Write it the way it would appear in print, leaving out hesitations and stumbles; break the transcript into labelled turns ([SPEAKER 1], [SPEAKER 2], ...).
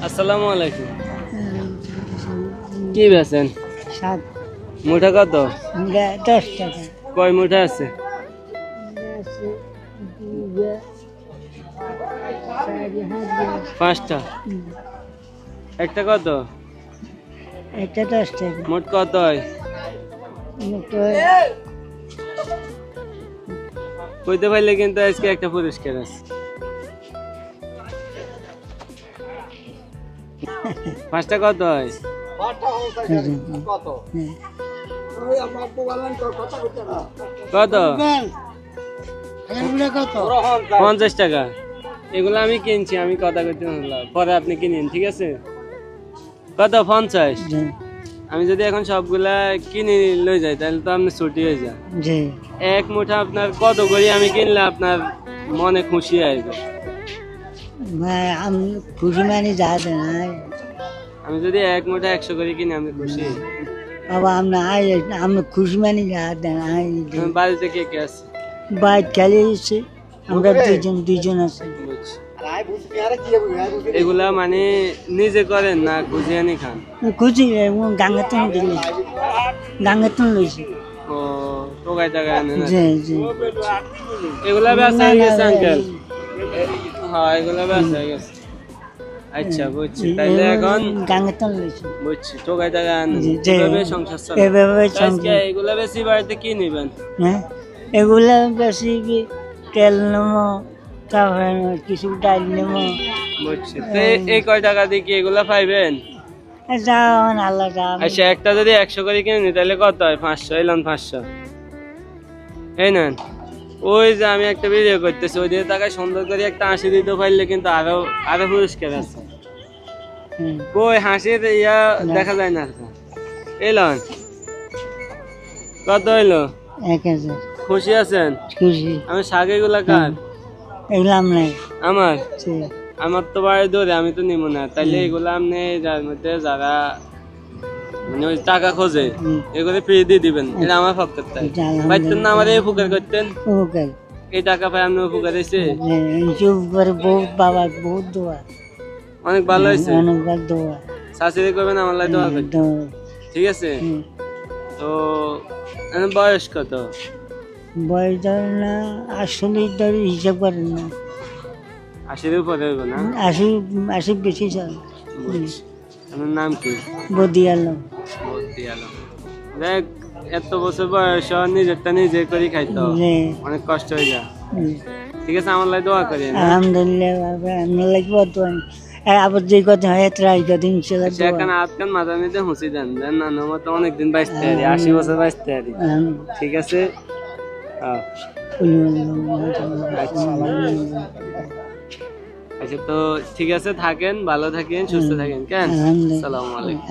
[SPEAKER 1] আসসালামু আলাইকুম। কি বেছেন?
[SPEAKER 2] সাত
[SPEAKER 1] মুঠা কত?
[SPEAKER 2] 10 টাকা।
[SPEAKER 1] কয় মুঠা আছে? পাঁচটা। একটা কত?
[SPEAKER 2] এটা 10 টাকা।
[SPEAKER 1] মোট কত হয়? কইতে পারলে কিন্তু আজকে একটা পুরস্কার আছে। পাঁচটা কত হয়? কত? 50 টাকা। এগুলো আমি কিনছি, আমি কথা করতে বললাম, পরে আপনি কিনেন, ঠিক আছে? কত? 50। আমি যদি এখন সবগুলা কিনে লই যাই তাহলে তো আপনি ছুটি হয়ে যায়। এক মুঠা আপনার কত করে আমি কিনলে আপনার মনে খুশি আসবে?
[SPEAKER 2] আমি খুশি মানে যাতে না
[SPEAKER 1] আমি যদি এক মুঠা 100 করে কিনি আমি খুশি।
[SPEAKER 2] বাবা আমি খুশি মানে যাতে না।
[SPEAKER 1] বাড়িতে কে কে আছে?
[SPEAKER 2] বাইক খেলে এসে আমরা দুইজন আছে।
[SPEAKER 1] এগুলা মানে নিজে করেন না খুঁজে আনি খান?
[SPEAKER 2] খুশি গাঙ্গাতন দিলে গাঙ্গাতন লইছি।
[SPEAKER 1] ও টোকাই টাকা আনে না?
[SPEAKER 2] জি জি।
[SPEAKER 1] এগুলা বেচা হয়ে গেছে আঙ্কেল? হ্যাঁ এগুলা বেচা হয়ে গেছে। আচ্ছা বুঝছি, তাইলে এখন
[SPEAKER 2] গাঙ্গাতন লইছি।
[SPEAKER 1] বুঝছি, টোকাই টাকা আনেন,
[SPEAKER 2] জি।
[SPEAKER 1] এভাবে সংসার চলে।
[SPEAKER 2] এভাবে
[SPEAKER 1] আজকে এগুলা বেশি বাড়িতে কি নিবেন?
[SPEAKER 2] হ্যাঁ এগুলা বেশি কি তেল নেবো, তারপরে কিছু ডাল নেবো।
[SPEAKER 1] বুঝছি, তো এই কয় টাকা দিয়ে কি এগুলা পাইবেন?
[SPEAKER 2] যাওয়ান আল্লাহ যাওয়ান।
[SPEAKER 1] আচ্ছা একটা যদি 100 করে কিনে নি তাহলে কত হয়? 500। এলাম 500, এই নেন। ওই যে আমি একটা ভিডিও করতেছি, ওই দিয়ে টাকা সুন্দর করে একটা হাসি দিতে পারলে কিন্তু আরো পুরস্কার আছে। কই হাসির ইয়া দেখা যায় না। এলন কত হইলো?
[SPEAKER 2] 1000।
[SPEAKER 1] খুশি আছেন?
[SPEAKER 2] খুশি।
[SPEAKER 1] আমি শাক এগুলা কার?
[SPEAKER 2] এগুলাম নাই
[SPEAKER 1] আমার আমার তো বাড়ি ধরে, আমি তো নিব না। তাইলে এগুলা আপনি যার মধ্যে যারা মানে ওই টাকা খোঁজে এগুলো ফ্রি দিয়ে দিবেন, এটা আমার পক্ষের তাই। পাইতেন না আমার এই উপকার করতেন? এই টাকা পাই আপনি উপকার হয়েছে?
[SPEAKER 2] বহুত বাবা বহুত দোয়া,
[SPEAKER 1] অনেক ভালো হয়েছে।
[SPEAKER 2] অনেকবার দোয়া
[SPEAKER 1] শাশুড়ি করবেন আমার লাই দোয়া করতে, ঠিক আছে? তো বয়স কত?
[SPEAKER 2] বয়স ধর না আসলে ধর হিসাব করেন না,
[SPEAKER 1] 80-এর উপরে হইব না?
[SPEAKER 2] 80 বেশি চল।
[SPEAKER 1] আপনার নাম কি?
[SPEAKER 2] বদি আলম।
[SPEAKER 1] দেখ এত বছর বয়স নিজেরটা নিজে করে খাইতো, অনেক কষ্ট হয়ে যায়। ঠিক আছে আমার লাই দোয়া করি।
[SPEAKER 2] আলহামদুলিল্লাহ বাবা আমি লাগবো তো আবার যে কথা হয় ট্রাই করি ইনশাআল্লাহ।
[SPEAKER 1] সেখানে আজকাল মাথা নিতে হুঁসি দেন দেন না, আমার তো অনেকদিন বাঁচতে পারি, 80 বছর বাঁচতে পারি, ঠিক আছে? আচ্ছা তো ঠিক আছে, থাকেন, ভালো থাকেন, সুস্থ থাকেন, কেন? আসসালামু আলাইকুম।